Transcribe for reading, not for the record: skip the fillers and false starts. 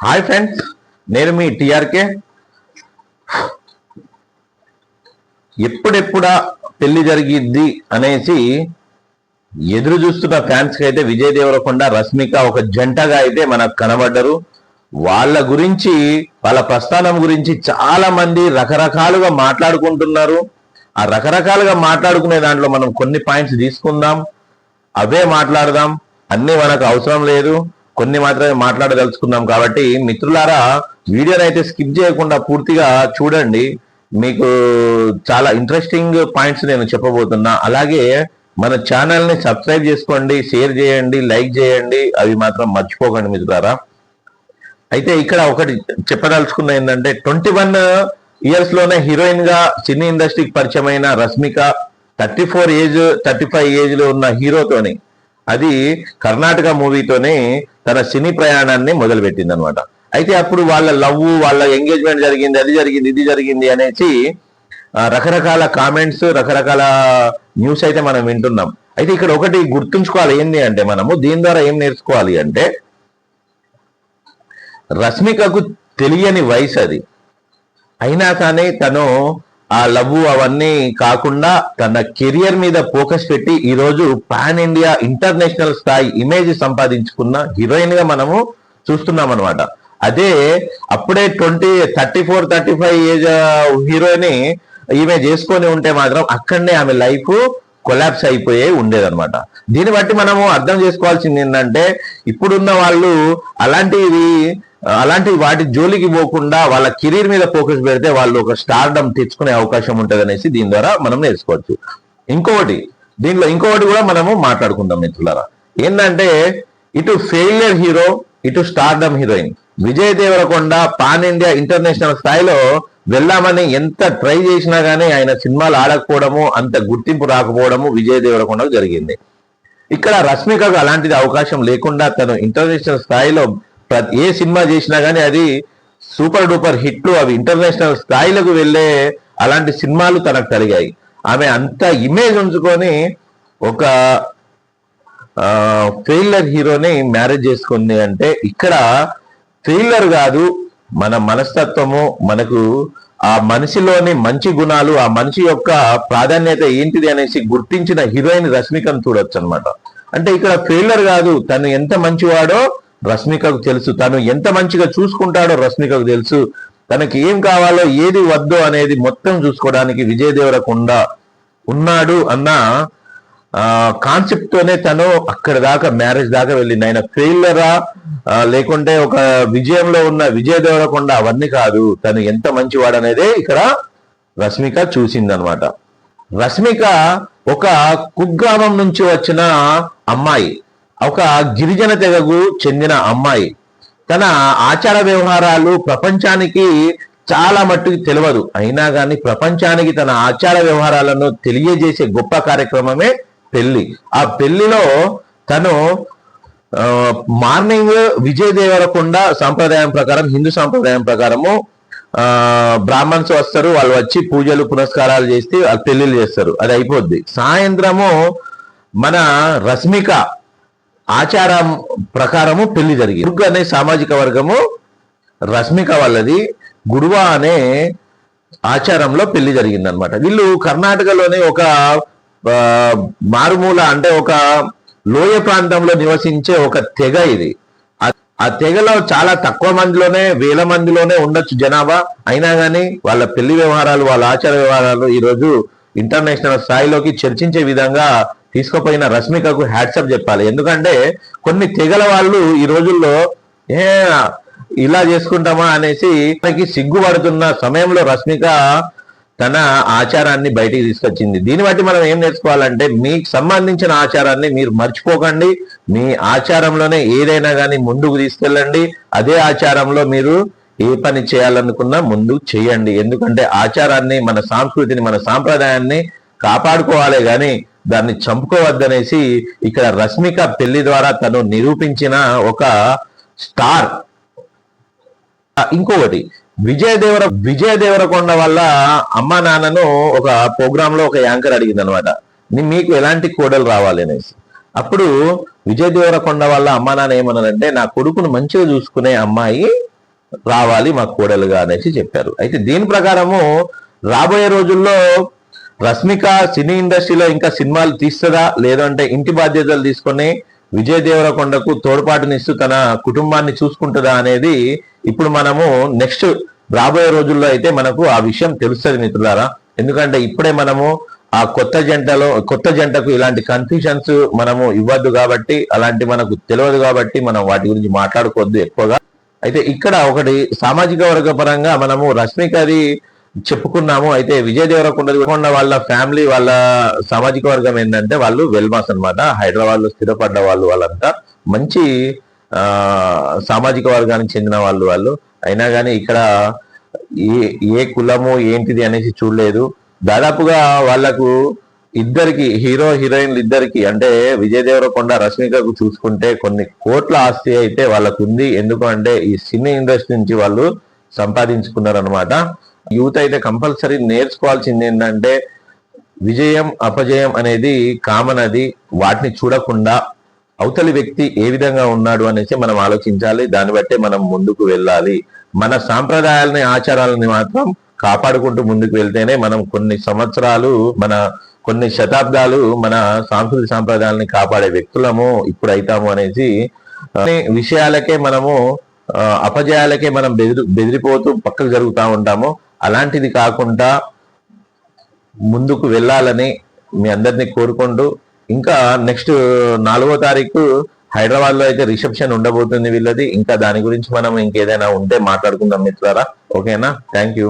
Hi friends, నేను మీ టిఆర్కే. ఎప్పుడెప్పుడా పెళ్లి జరిగిద్ది అనేసి ఎదురు చూస్తున్న ఫ్యాన్స్ కి అయితే విజయ్ దేవరకొండ, రష్మిక ఒక జంటగా అయితే మనకు కనబడ్డరు. వాళ్ళ గురించి, వాళ్ళ ప్రస్థానం గురించి చాలా మంది రకరకాలుగా మాట్లాడుకుంటున్నారు. ఆ రకరకాలుగా మాట్లాడుకునే దాంట్లో మనం కొన్ని పాయింట్స్ తీసుకుందాం, అవే మాట్లాడదాం. అన్ని మనకు అవసరం లేదు, కొన్ని మాత్రమే మాట్లాడదలుచుకున్నాం. కాబట్టి మిత్రులారా, వీడియోని అయితే స్కిప్ చేయకుండా పూర్తిగా చూడండి. మీకు చాలా ఇంట్రెస్టింగ్ పాయింట్స్ నేను చెప్పబోతున్నా. అలాగే మన ఛానల్ ని సబ్స్క్రైబ్ చేసుకోండి, షేర్ చేయండి, లైక్ చేయండి, అవి మాత్రం మర్చిపోకండి మిత్రులారా. అయితే ఇక్కడ ఒకటి చెప్పదలుచుకున్న ఏంటంటే, 21 years లోనే హీరోయిన్ గా సినీ ఇండస్ట్రీకి పరిచయమైన రష్మిక 35 ఏజ్ లో ఉన్న హీరోతోని, అది కర్ణాటక మూవీతోనే తన సినీ ప్రయాణాన్ని మొదలుపెట్టింది అనమాట. అయితే అప్పుడు వాళ్ళ లవ్, వాళ్ళ ఎంగేజ్మెంట్ జరిగింది, అది జరిగింది, ఇది జరిగింది అనేసి రకరకాల కామెంట్స్, రకరకాల న్యూస్ అయితే మనం వింటున్నాం. అయితే ఇక్కడ ఒకటి గుర్తుంచుకోవాలి, ఏంటి అంటే మనము దీని ద్వారా ఏం నేర్చుకోవాలి అంటే, రష్మికకు తెలియని వయసు అది. అయినా కానీ తను ఆ లవ్ అవన్నీ కాకుండా తన కెరియర్ మీద ఫోకస్ పెట్టి ఈరోజు పాన్ ఇండియా, ఇంటర్నేషనల్ స్థాయి ఇమేజ్ సంపాదించుకున్న హీరోయిన్ గా మనము చూస్తున్నాం అనమాట. అదే అప్పుడే 34-35 ఏజ్ హీరోయిన్ ఈమె చేసుకొని ఉంటే మాత్రం అక్కడనే ఆమె లైఫ్ కొలాప్స్ అయిపోయే ఉండేదన్నమాట. దీన్ని బట్టి మనము అర్థం చేసుకోవాల్సింది ఏంటంటే, ఇప్పుడున్న వాళ్ళు అలాంటి వాటి జోలికి పోకుండా వాళ్ళ కెరీర్ మీద ఫోకస్ పెడితే వాళ్ళు ఒక స్టార్డమ్ తెచ్చుకునే అవకాశం ఉంటుంది అనేసి దీని ద్వారా మనం నేర్చుకోవచ్చు. దీంట్లో ఇంకొకటి కూడా మనము మాట్లాడుకుందాం మిత్రులారా. ఏంటంటే, ఇటు ఫెయిలియర్ హీరో, ఇటు stardom heroine. Vijay Deverakonda pan India, international స్థాయిలో వెళ్దామని ఎంత ట్రై చేసినా గానీ ఆయన సినిమాలు ఆడకపోవడము, అంత గుర్తింపు రాకపోవడము విజయ్ దేవరకొండకు జరిగింది. ఇక్కడ రష్మికకు అలాంటిది అవకాశం లేకుండా తను ఇంటర్నేషనల్ స్థాయిలో ఏ సినిమా చేసినా గానీ అది సూపర్ డూపర్ హిట్లు, అవి ఇంటర్నేషనల్ స్థాయిలకు వెళ్ళే అలాంటి సినిమాలు తనకు కలిగాయి. ఆమె అంత ఇమేజ్ ఉంచుకొని ఒక ఫెయిలర్ హీరోని మ్యారేజ్ చేసుకుంది అంటే, ఇక్కడ ఫెయిలర్ కాదు, మన మనస్తత్వము, మనకు ఆ మనిషిలోని మంచి గుణాలు, ఆ మనిషి యొక్క ప్రాధాన్యత ఏంటిది అనేసి గుర్తించిన హీరోయిన్ రష్మికను చూడొచ్చు అనమాట. అంటే ఇక్కడ ఫెయిలర్ కాదు, తను ఎంత మంచివాడో రష్మికకు తెలుసు, తను ఎంత మంచిగా చూసుకుంటాడో రష్మికకు తెలుసు, తనకి ఏం కావాలో ఏది వద్దో అనేది మొత్తం చూసుకోవడానికి విజయ్ దేవరకొండ ఉన్నాడు అన్న కాన్సెప్ట్ తోనే తను అక్కడ దాకా, మ్యారేజ్ దాకా వెళ్ళింది. ఆయన ఫెయిలరా లేకుంటే ఒక విజయంలో ఉన్న విజయ్ దేవరకొండ అవన్నీ కాదు, తను ఎంత మంచివాడు అనేదే ఇక్కడ రష్మిక చూసిందనమాట. రష్మిక ఒక కుగ్రామం నుంచి వచ్చిన అమ్మాయి, ఒక గిరిజన తెగకు చెందిన అమ్మాయి. తన ఆచార వ్యవహారాలు ప్రపంచానికి చాలా మట్టుకు తెలియదు. అయినా కానీ ప్రపంచానికి తన ఆచార వ్యవహారాలను తెలియజేసే గొప్ప కార్యక్రమమే పెళ్లి. ఆ పెళ్లిలో తను మార్నింగ్ విజయ్ దేవరకొండ సాంప్రదాయం ప్రకారం, హిందూ సాంప్రదాయం ప్రకారము బ్రాహ్మణ్స్ వస్తారు, వాళ్ళు వచ్చి పూజలు పునస్కారాలు చేసి పెళ్లిళ్ళు చేస్తారు, అది అయిపోద్ది. సాయంత్రము మన రష్మిక ఆచారం ప్రకారము పెళ్లి జరిగింది. గుర్గు అనే సామాజిక వర్గము రష్మిక వాళ్ళది గుడువా అనే ఆచారంలో పెళ్లి జరిగింది అనమాట. వీళ్ళు కర్ణాటకలోనే ఒక మారుమూల, అంటే ఒక లోయ ప్రాంతంలో నివసించే ఒక తెగ ఇది. ఆ తెగలో చాలా తక్కువ మందిలోనే, వేల మందిలోనే ఉండొచ్చు జనాభా. అయినా కానీ వాళ్ళ పెళ్లి వ్యవహారాలు, వాళ్ళ ఆచార వ్యవహారాలు ఈరోజు ఇంటర్నేషనల్ స్థాయిలోకి చర్చించే విధంగా తీసుకుపోయిన రష్మికకు హ్యాట్సప్ చెప్పాలి. ఎందుకంటే కొన్ని తెగల వాళ్ళు ఈ రోజుల్లో ఇలా చేసుకుంటామా అనేసి మనకి సిగ్గుపడుతున్న సమయంలో రష్మిక తన ఆచారాన్ని బయటికి తీసుకొచ్చింది. దీన్ని బట్టి మనం ఏం నేర్చుకోవాలంటే, మీకు సంబంధించిన ఆచారాన్ని మీరు మర్చిపోకండి. మీ ఆచారంలోనే ఏదైనా కానీ ముందుకు తీసుకెళ్ళండి. అదే ఆచారంలో మీరు ఏ పని చేయాలనుకున్నా ముందుకు చేయండి. ఎందుకంటే ఆచారాన్ని, మన సంస్కృతిని, మన సాంప్రదాయాన్ని కాపాడుకోవాలి కానీ దాన్ని చంపుకోవద్దనేసి ఇక్కడ రష్మిక పెళ్లి ద్వారా తను నిరూపించిన ఒక స్టార్. ఇంకొకటి, విజయ్ దేవరకొండ వల్ల అమ్మా నాన్నను ఒక ప్రోగ్రామ్ లో ఒక యాంకర్ అడిగింది అనమాట, మీకు ఎలాంటి కోడలు రావాలి అనేసి. అప్పుడు విజయ్ దేవరకొండ వల్ల అమ్మా నాన్న ఏమన్నారంటే, నా కొడుకును మంచిగా చూసుకునే అమ్మాయి రావాలి మా కోడలుగా అనేసి చెప్పారు. అయితే దీని ప్రకారము రాబోయే రోజుల్లో రష్మిక సినీ ఇండస్ట్రీలో ఇంకా సినిమాలు తీస్తుందా, లేదంటే ఇంటి బాధ్యతలు తీసుకొని విజయ్ దేవరకొండకు తోడ్పాటునిస్తూ తన కుటుంబాన్ని చూసుకుంటుందా అనేది ఇప్పుడు మనము నెక్స్ట్ రాబోయే రోజుల్లో అయితే మనకు ఆ విషయం తెలుస్తుంది మిత్రులారా. ఎందుకంటే ఇప్పుడే మనము ఆ కొత్త జంటకు ఇలాంటి కన్ఫ్యూషన్స్ మనము ఇవ్వద్దు కాబట్టి, అలాంటి మనకు తెలియదు కాబట్టి మనం వాటి గురించి మాట్లాడుకోవద్దు ఎక్కువగా. అయితే ఇక్కడ ఒకటి సామాజిక వర్గ పరంగా మనము రష్మికది చెప్పుకున్నాము. అయితే విజయ్ దేవరకొండ వాళ్ళ ఫ్యామిలీ, వాళ్ళ సామాజిక వర్గం ఏంటంటే వాళ్ళు వెల్మాస్ అన్నమాట. హైదరాబాద్ లో స్థిరపడ్డ వాళ్ళంతా మంచి సామాజిక వర్గానికి చెందిన వాళ్ళు అయినా కానీ ఇక్కడ ఏ కులము ఏంటిది అనేసి చూడలేదు. దాదాపుగా వాళ్లకు ఇద్దరికి హీరోయిన్లు ఇద్దరికి అంటే విజయ్ దేవరకొండ రష్మికకు చూసుకుంటే కొన్ని కోట్ల ఆస్తి అయితే వాళ్ళకు ఉంది. ఎందుకు అంటే ఈ సినీ ఇండస్ట్రీ నుంచి వాళ్ళు సంపాదించుకున్నారు అనమాట. యూత్ అయితే కంపల్సరీ నేర్చుకోవాల్సింది ఏంటంటే విజయం అపజయం అనేది కామన్. అది వాటిని చూడకుండా అవతలి వ్యక్తి ఏ విధంగా ఉన్నాడు అనేసి మనం ఆలోచించాలి. దాన్ని బట్టే మనం ముందుకు వెళ్ళాలి. మన సాంప్రదాయాలని ఆచారాలని మాత్రం కాపాడుకుంటూ ముందుకు వెళ్తేనే మనం కొన్ని సంవత్సరాలు, కొన్ని శతాబ్దాలు మన సాంస్కృతిక సాంప్రదాయాలని కాపాడే వ్యక్తులము ఇప్పుడు అవుతాము అనేసి విషయాలకే మనము అపజయాలకే మనం బెదిరిపోతూ పక్కకు జరుగుతూ ఉంటాము. అలాంటిది కాకుండా ముందుకు వెళ్ళాలని మీ అందరినీ కోరుకుంటూ, ఇంకా నెక్స్ట్ 4వ తారీఖు హైదరాబాద్ లో అయితే రిసెప్షన్ ఉండబోతుంది వీళ్ళది. ఇంకా దాని గురించి మనం ఇంకేదైనా ఉంటే మాట్లాడుకుందాం మిత్రులారా. ఓకేనా? Thank you.